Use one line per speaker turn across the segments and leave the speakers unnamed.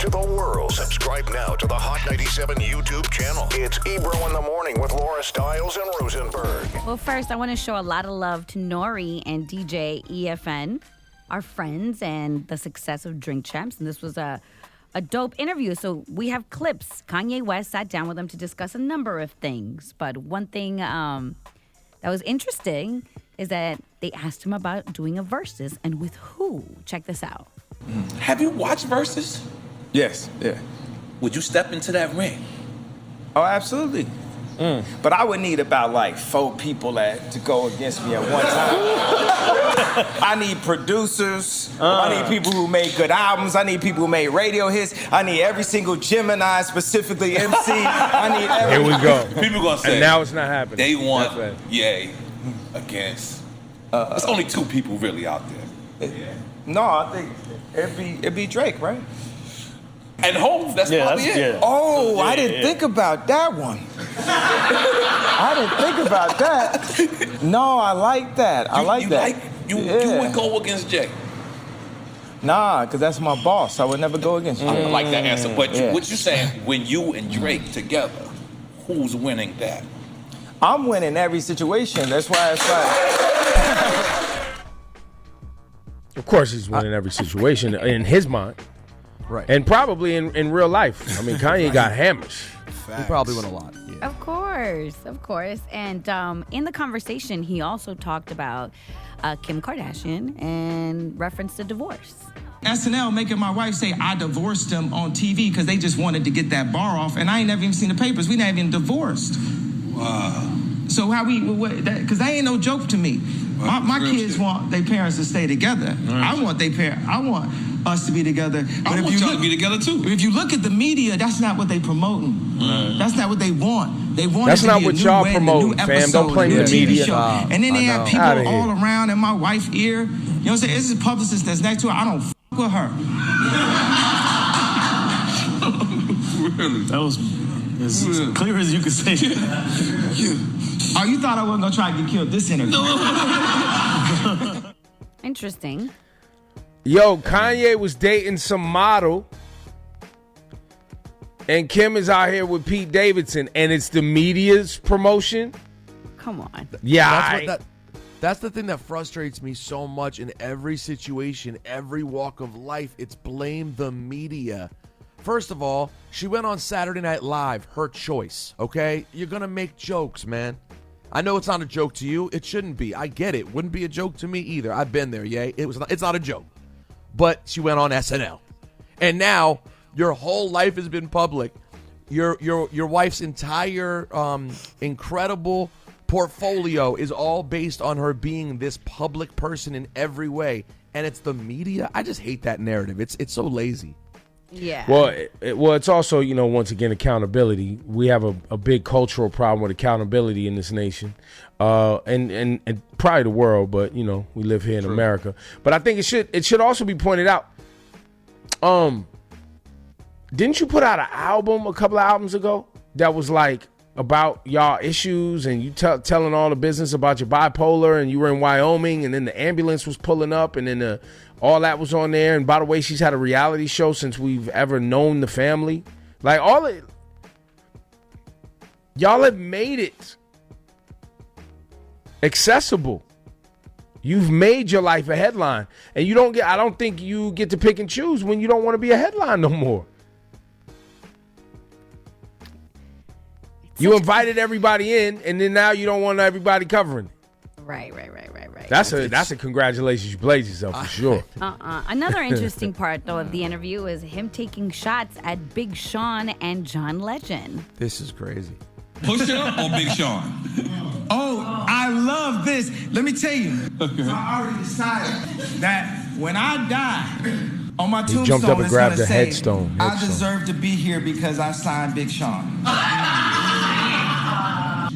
to the world. Subscribe now to the Hot 97 YouTube channel. It's Ebro in the Morning with Laura Stiles and Rosenberg.
Well, first, I want to show a lot of love to n.o.r.e and DJ EFN, our friends, and the success of Drink Champs. And this was a dope interview. So we have clips. Kanye West sat down with them to discuss a number of things. But one thing that was interesting is that they asked him about doing a versus, and with who? Check this out.
Have you watched Versus?
Yes, yeah.
Would you step into that ring?
Oh, absolutely. But I would need about like 4 people to go against me at one time. I need producers. I need people who make good albums. I need people who make radio hits. I need every single Gemini, specifically MC. I need every...
Here we go.
People gonna say,
and now it's not happening.
They want Ye against. There's only 2 people really out there.
No, I think it'd be Drake, right?
And Hov, that's probably it.
Yeah. Oh, I didn't think about that one. I didn't think about that. No, I like that. I like that.
You would go against Jay?
Nah, because that's my boss. I would never go against you.
I like that answer. But what you saying, when you and Drake together, who's winning that?
I'm winning every situation. That's why it's like...
Of course he's winning every situation in his mind.
Right.
And probably in real life. I mean, Kanye got hammers.
He probably won a lot. Yeah.
Of course. And in the conversation, he also talked about Kim Kardashian and referenced a divorce.
SNL making my wife say I divorced him on TV because they just wanted to get that bar off, and I ain't never even seen the papers. We not even divorced.
Wow.
So how because that ain't no joke to me. My kids want their parents to stay together. I want us to be together. But
I want y'all to be together too.
If you look at the media, that's not what they promoting. That's not what they want. They want
that's
it to
not
be
what
a new
y'all
wedding,
promoting,
a new
fam. Don't play
episode,
the media.
show. And then they have people all
here.
around in my wife's ear. You know what I'm saying? This is a publicist that's next to her. I don't with her.
Really?
That was as clear as you could say.
Oh, you thought I wasn't going to try to get killed this interview?
Interesting.
Yo, Kanye was dating some model, and Kim is out here with Pete Davidson, and it's the media's promotion?
Come on.
Yeah,
that's the thing that frustrates me so much in every situation, every walk of life. It's blame the media. First of all, she went on Saturday Night Live, her choice, okay? You're going to make jokes, man. I know it's not a joke to you. It shouldn't be. I get it. Wouldn't be a joke to me either. I've been there, yay. It's not a joke. But she went on SNL. And now your whole life has been public. Your wife's entire incredible portfolio is all based on her being this public person in every way. And it's the media. I just hate that narrative. It's so lazy.
Yeah.
Well, it's also, once again, accountability. We have a big cultural problem with accountability in this nation, and probably the world. But we live here in America. But I think it should also be pointed out. Didn't you put out a couple of albums ago that was like about y'all issues, and you telling all the business about your bipolar, and you were in Wyoming, and then the ambulance was pulling up, and then all that was on there. And by the way, she's had a reality show since we've ever known the family. Like y'all have made it accessible. You've made your life a headline, and I don't think you get to pick and choose when you don't want to be a headline no more. You invited everybody in, and then now you don't want everybody covering it.
Right.
That's a congratulations. You played yourself for sure.
Another interesting part, though, of the interview is him taking shots at Big Sean and John Legend.
This is crazy.
Pusha or Big Sean?
Oh, I love this. Let me tell you. Okay. I already decided that when I die, on my tombstone,
jumped up and grabbed the
say,
headstone.
I deserve to be here because I signed Big Sean.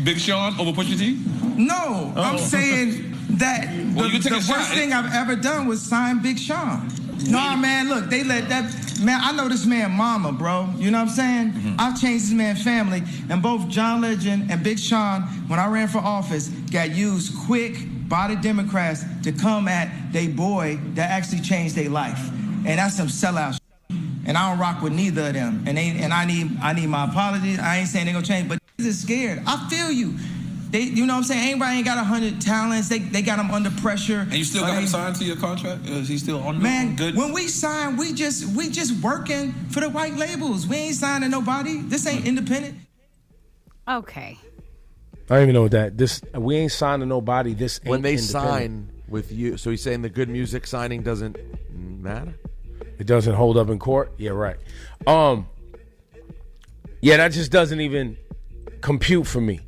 Big Sean over Pusha T?
No, I'm saying that the worst thing I've ever done was sign Big Sean. No, man, look, they let that... Man, I know this man mama, bro. You know what I'm saying? Mm-hmm. I've changed this man's family, and both John Legend and Big Sean, when I ran for office, got used quick by the Democrats to come at they boy that actually changed their life. And that's some sellout shit. and I don't rock with neither of them. And I need my apologies. I ain't saying they gonna change, but niggas is scared. I feel you. They, you know what I'm saying? Everybody ain't got 100 talents. They got them under pressure.
And you still got him signed to your contract? Is he still on?
Man,
good?
when we sign, we just working for the white labels. We ain't signing nobody. This ain't independent.
Okay.
I don't even know what that. We ain't signing nobody. This ain't
When they
independent.
sign with you, so he's saying the good music signing doesn't matter?
It doesn't hold up in court? Yeah, right. Yeah, that just doesn't even compute for me.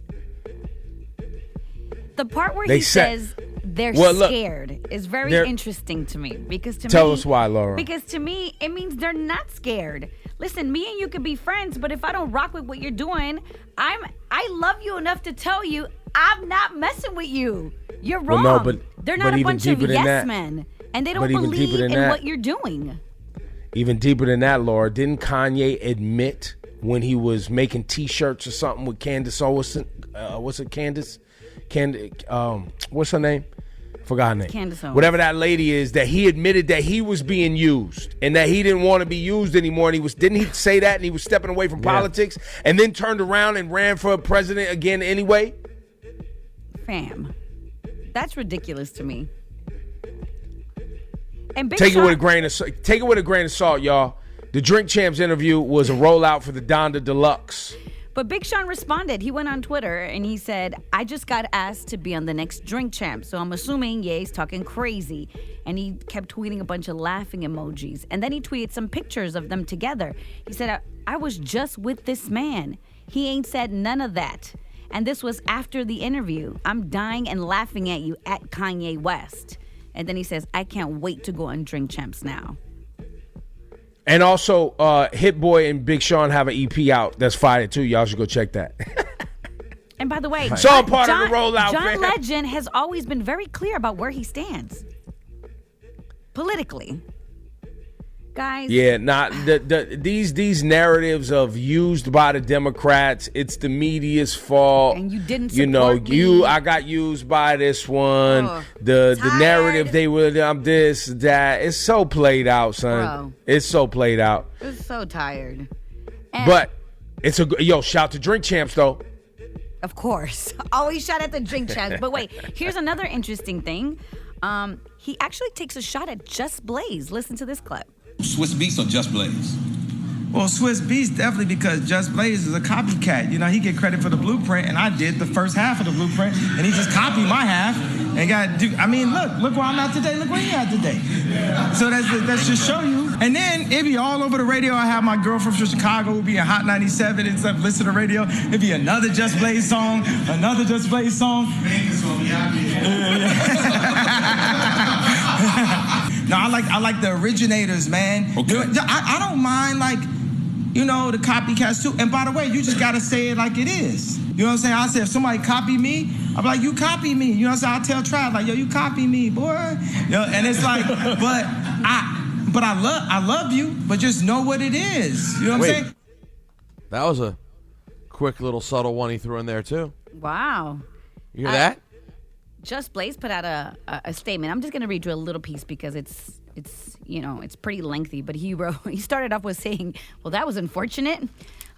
The part where
They
he
said-
says they're
Well, look,
scared is very
they're-
interesting to me because to
Tell
me,
us why, Laura.
Because to me, it means they're not scared. Listen, me and you could be friends, but if I don't rock with what you're doing, I love you enough to tell you I'm not messing with you. You're wrong.
Well, no, but-
they're
but
not a
even
bunch of
deeper than
yes
that-
men, and they
but
don't
even
believe
deeper
in
than that-
what you're doing.
Even deeper than that, Laura, didn't Kanye admit when he was making T-shirts or something with Candace Owens? What's it, Candace? What's her name? Forgot her name.
Candace Owens.
Whatever that lady is, that he admitted that he was being used and that he didn't want to be used anymore. And didn't he say that? And he was stepping away from politics and then turned around and ran for president again anyway?
Fam, that's ridiculous to me. And Big
Take it
Sean-
with a grain of salt, y'all. The Drink Champs interview was a rollout for the Donda Deluxe.
But Big Sean responded. He went on Twitter and he said, I just got asked to be on the next Drink Champ. So I'm assuming Ye's talking crazy. And he kept tweeting a bunch of laughing emojis. And then he tweeted some pictures of them together. He said, I was just with this man. He ain't said none of that. And this was after the interview. I'm dying and laughing at you at Kanye West. And then he says, I can't wait to go on Drink Champs now.
And also, Hit Boy and Big Sean have an EP out that's fire too. Y'all should go check that.
And by the way,
It's all part of the rollout,
John
man.
Legend has always been very clear about where he stands politically. Guys.
Yeah, these narratives of used by the Democrats, it's the media's fault.
And you didn't
You know,
support me.
I got used by this one.
Ugh,
the
tired.
narrative they were, I'm this, that. It's so played out, son.
Bro.
It's so played out.
I'm so tired. And
But shout to Drink Champs though.
of course, always shot at the Drink Champs. But wait, here's another interesting thing. He actually takes a shot at Just Blaze. Listen to this clip.
Swiss Beats or Just Blaze?
Well, Swiss Beats definitely because Just Blaze is a copycat. You know, he get credit for the blueprint, and I did the first half of the blueprint, and he just copied my half and look where I'm at today. Look where he at today. So that's just show you. And then it be all over the radio. I have my girlfriend from Chicago who be in Hot 97 and stuff, listen to the radio. It'd be another Just Blaze song, another Just Blaze song. No, I like the originators, man.
Okay.
I don't mind the copycats too. And by the way, you just gotta say it like it is. You know what I'm saying? I say if somebody copy me, I'm like, you copy me. You know what I'm saying? I tell Trav like, yo, you copy me, boy. And it's like, but I love you, but just know what it is. You know what I'm saying?
That was a quick little subtle one he threw in there too.
Wow.
You hear that?
Just Blaze put out a statement. I'm just going to read you a little piece because it's pretty lengthy. But he started off with saying, well, that was unfortunate.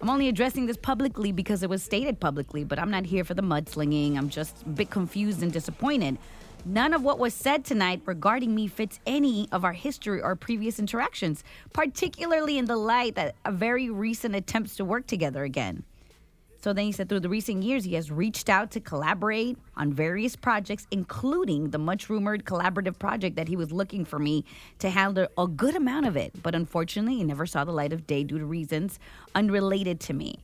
I'm only addressing this publicly because it was stated publicly, but I'm not here for the mudslinging. I'm just a bit confused and disappointed. None of what was said tonight regarding me fits any of our history or previous interactions, particularly in the light that a very recent attempts to work together again. So then he said through the recent years, he has reached out to collaborate on various projects, including the much rumored collaborative project that he was looking for me to handle a good amount of it. But unfortunately, he never saw the light of day due to reasons unrelated to me.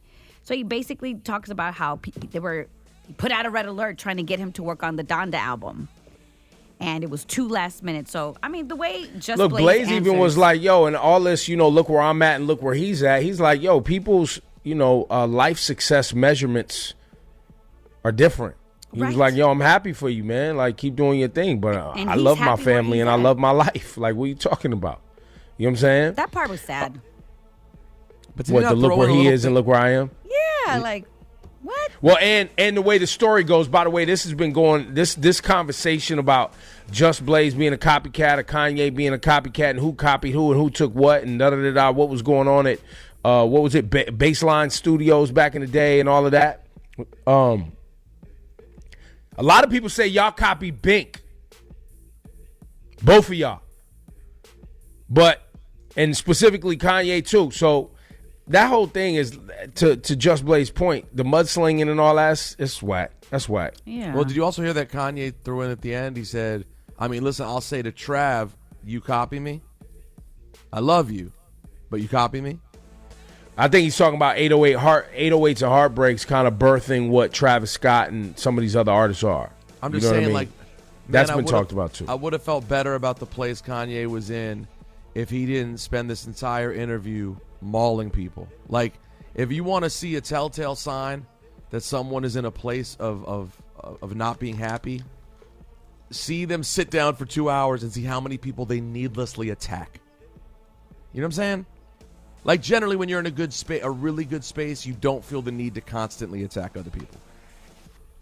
So he basically talks about how he put out a red alert trying to get him to work on the Donda album. And it was too last minute. So, I mean, the way Just
Look, Blaze even
answers-
was like, yo, and all this, look where I'm at and look where he's at. He's like, yo, people's life success measurements are different. He was
Right.
like, yo, I'm happy for you, man. Like, keep doing your thing. But
And
I
he's
love my
happy where
family
he's
and I
at.
love my life. Like, what are you talking about? You know what I'm saying?
That part was sad.
But did
What,
he
to
not
look
throw
where
in a
he
little
is and look where I am?
Yeah, like, what?
Well, and the way the story goes, by the way, this has been going, this conversation about Just Blaze being a copycat, or Kanye being a copycat, and who copied who and who took what, and da-da-da-da, what was going on at, what was it, Baseline Studios back in the day and all of that. A lot of people say y'all copied Bink. Both of y'all. And specifically Kanye too. So that whole thing is, to Just Blaze's point, the mudslinging and all that, it's whack. That's whack.
Yeah.
Well, did you also hear that Kanye threw in at the end? He said, I mean, listen, I'll say to Trav, you copy me? I love you, but you copy me?
I think he's talking about 808s and Heartbreaks kind of birthing what Travis Scott and some of these other artists are.
I'm just
You know what
saying,
I mean?
like,
that's
man,
been talked about too.
I would have felt better about the place Kanye was in if he didn't spend this entire interview mauling people. Like, if you want to see a telltale sign that someone is in a place of not being happy, see them sit down for 2 hours and see how many people they needlessly attack. You know what I'm saying? Like, generally, when you're in a good space, a really good space, you don't feel the need to constantly attack other people.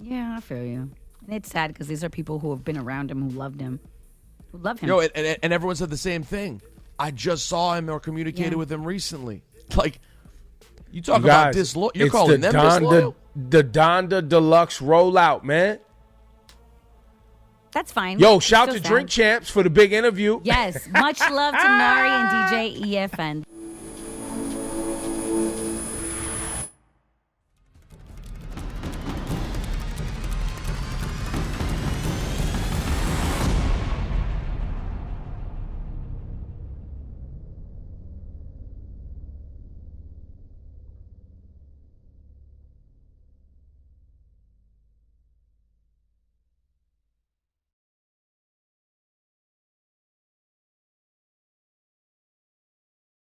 Yeah, I feel you. And it's sad because these are people who have been around him, who loved him, who love him.
You know, and everyone said the same thing. I just saw him or communicated with him recently. Like, you talk about disloyal. You're calling them disloyal?
The Donda Deluxe rollout, man.
That's fine.
Yo, shout
Still
to
sad.
Drink Champs for the big interview.
Yes. Much love to N.o.r.e. and DJ EFN.